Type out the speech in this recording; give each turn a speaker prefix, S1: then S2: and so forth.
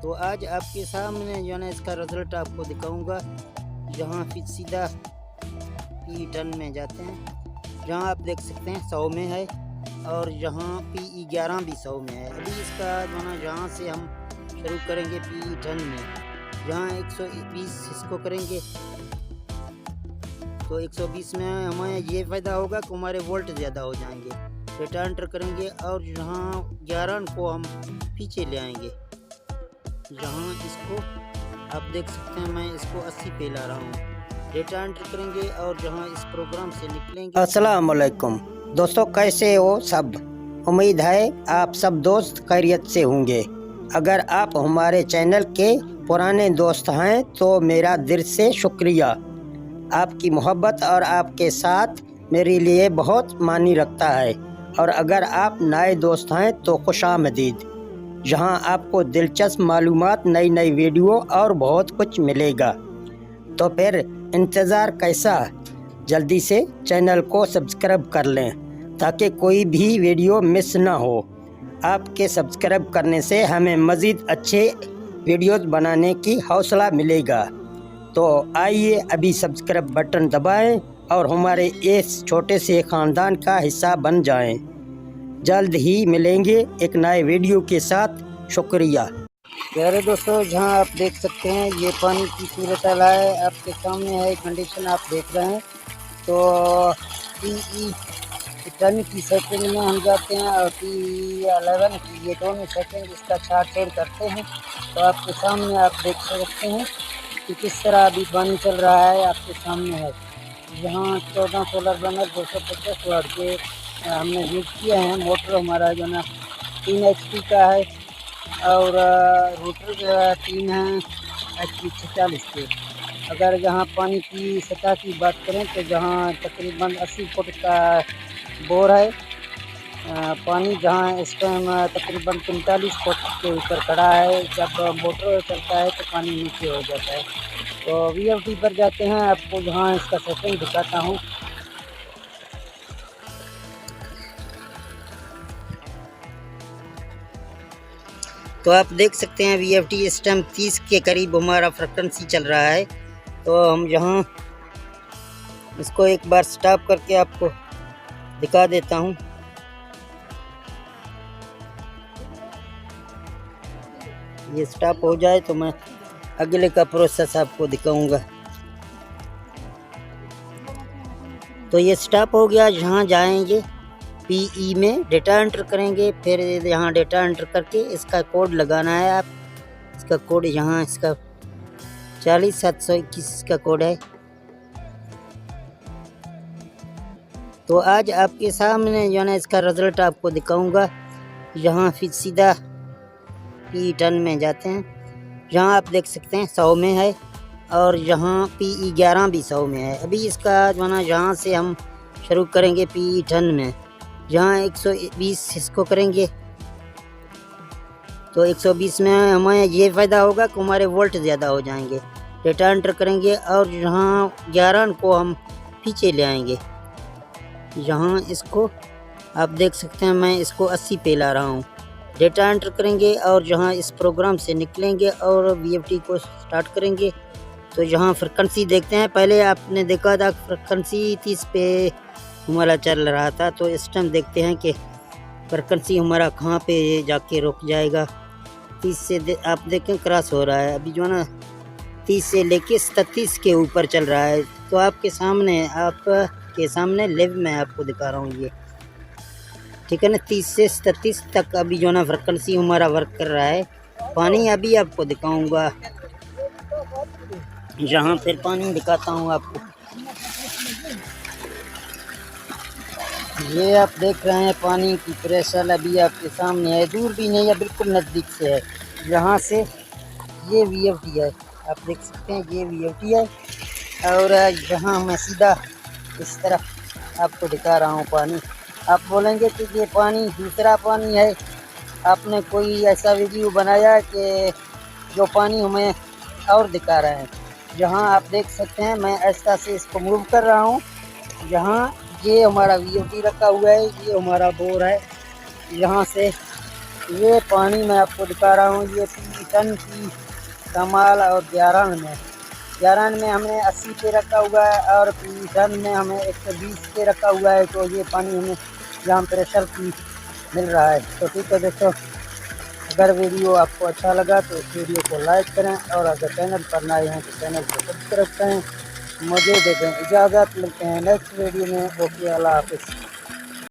S1: तो आज आपके सामने जो है ना इसका रिज़ल्ट आपको दिखाऊंगा। जहाँ फिर सीधा P10 में जाते हैं, जहाँ आप देख सकते हैं 100 में है और जहाँ PE11 भी 100 में है। अभी इसका जो है ना जहाँ से हम शुरू करेंगे P10 में, जहाँ 120 इसको करेंगे तो 120 में हमें ये फ़ायदा होगा कि हमारे वोल्ट ज़्यादा हो जाएंगे। डेटा एंटर करेंगे और जहाँ 11 को हम पीछे ले आएंगे। जहाँ इसको आप देख सकते हैं मैं इसको 80 पे ला रहा हूँ। डेटा एंटर करेंगे और जहाँ इस प्रोग्राम से निकलेंगे। अस्सलाम वालेकुम दोस्तों, कैसे हो सब? उम्मीद है आप सब दोस्त खैरियत से होंगे। अगर आप हमारे चैनल के पुराने दोस्त हैं तो मेरा दिल से शुक्रिया। आपकी मोहब्बत और आपके साथ मेरे लिए बहुत मानी रखता है। और अगर आप नए दोस्त हैं तो खुशामदीद। जहां आपको दिलचस्प मालूमात, नई नई वीडियो और बहुत कुछ मिलेगा। तो फिर इंतज़ार कैसा? जल्दी से चैनल को सब्सक्राइब कर लें ताकि कोई भी वीडियो मिस ना हो। आपके सब्सक्राइब करने से हमें मज़ीद अच्छे वीडियोस बनाने की हौसला मिलेगा। तो आइए अभी सब्सक्राइब बटन दबाएं और हमारे इस छोटे से ख़ानदान का हिस्सा बन जाएं। जल्द ही मिलेंगे एक नए वीडियो के साथ। शुक्रिया। प्यारे दोस्तों, जहां आप देख सकते हैं ये पानी की सूरत हाल है, आपके सामने है कंडीशन आप देख रहे हैं। तो PE10 की सेटिंग में हम जाते हैं और PE11 की, ये दोनों सेटिंग इसका छाड़ करते हैं। तो आपके सामने आप देख सकते हैं कि किस तरह अभी पानी चल रहा है, आपके सामने है। यहाँ 14 सोलर पैनल 250 वाट के हमने यूज़ किए हैं। मोटर हमारा जो ना 3 HP का है और रोटर 3 है HP 46 के। अगर जहाँ पानी की सतह की बात करें तो जहाँ तकरीबन 80 फुट का बोर है, पानी जहाँ इस टाइम तकरीबन 45 फुट के ऊपर खड़ा है। जब मोटर चलता है तो पानी नीचे हो जाता है। तो VFD पर जाते हैं, आपको जहाँ इसका सेटिंग दिखाता हूँ। तो आप देख सकते हैं VFD इस टाइम 30 के करीब हमारा फ्रिक्वेंसी चल रहा है। तो हम यहाँ इसको एक बार स्टॉप करके आपको दिखा देता हूँ। ये स्टॉप हो जाए तो मैं अगले का प्रोसेस आपको दिखाऊंगा। तो ये स्टॉप हो गया। जहाँ जाएंगे PE में डेटा एंटर करेंगे, फिर यहाँ डेटा एंटर करके इसका कोड लगाना है। आप इसका कोड यहाँ इसका 40721 का कोड है। तो आज आपके सामने जो है ना इसका रिज़ल्ट आपको दिखाऊंगा। यहाँ फिर सीधा P10 में जाते हैं, जहाँ आप देख सकते हैं 100 में है और जहाँ PE11 भी 100 में है। अभी इसका जो है ना जहाँ से हम शुरू करेंगे PE10 में, जहाँ 120 इसको करेंगे तो 120 में हमें ये फ़ायदा होगा कि हमारे वोल्ट ज़्यादा हो जाएंगे। डेटा एंटर करेंगे और जहाँ 11 को हम पीछे ले आएंगे। जहाँ इसको आप देख सकते हैं मैं इसको 80 पे ला रहा हूँ। डेटा एंटर करेंगे और जहाँ इस प्रोग्राम से निकलेंगे और VFD को स्टार्ट करेंगे। तो जहाँ फ्रिक्वेंसी देखते हैं, पहले आपने देखा था फ्रिक्वेंसी 30 पे हमारा चल रहा था। तो इस टाइम देखते हैं कि फ्रिक्वेंसी हमारा कहाँ पे जाके रुक जाएगा। 30 से आप देखें क्रॉस हो रहा है। अभी जो है ना 30 से लेके 37 के ऊपर चल रहा है। तो आपके सामने लाइव मैं आपको दिखा रहा हूँ ये, ठीक है ना। 30 से 37 तक अभी जो है ना फ्रिक्वेंसी हमारा वर्क कर रहा है। पानी अभी आपको दिखाऊंगा, जहाँ फिर पानी दिखाता हूँ आपको। ये आप देख रहे हैं पानी की प्रेशर अभी आपके सामने है, दूर भी नहीं है, बिल्कुल नज़दीक से है। यहाँ से ये VFD है, आप देख सकते हैं ये VFD है। और जहाँ मैं सीधा इस तरफ आपको दिखा रहा हूँ पानी। आप बोलेंगे कि ये पानी दूसरा पानी है, आपने कोई ऐसा वीडियो बनाया कि जो पानी हमें और दिखा रहा है। जहाँ आप देख सकते हैं मैं ऐसा से इसको मूव कर रहा हूँ। जहाँ ये हमारा VFD रखा हुआ है, ये हमारा बोर है। यहाँ से ये पानी मैं आपको दिखा रहा हूँ, ये टन की कमाल और 11 में हमने 80 पे रखा हुआ है और टन में हमें 120 पे रखा हुआ है। तो ये पानी हमें यहाँ प्रेशर की मिल रहा है। तो ठीक है दोस्तों, अगर वीडियो आपको अच्छा लगा तो इस वीडियो को लाइक करें और अगर चैनल पर नए हैं तो चैनल को सब्सक्राइब करें। मुझे दे दें इजाज़त, मिलते हैं नेक्स्ट वीडियो में। ओके, अल्लाह हाफिज़।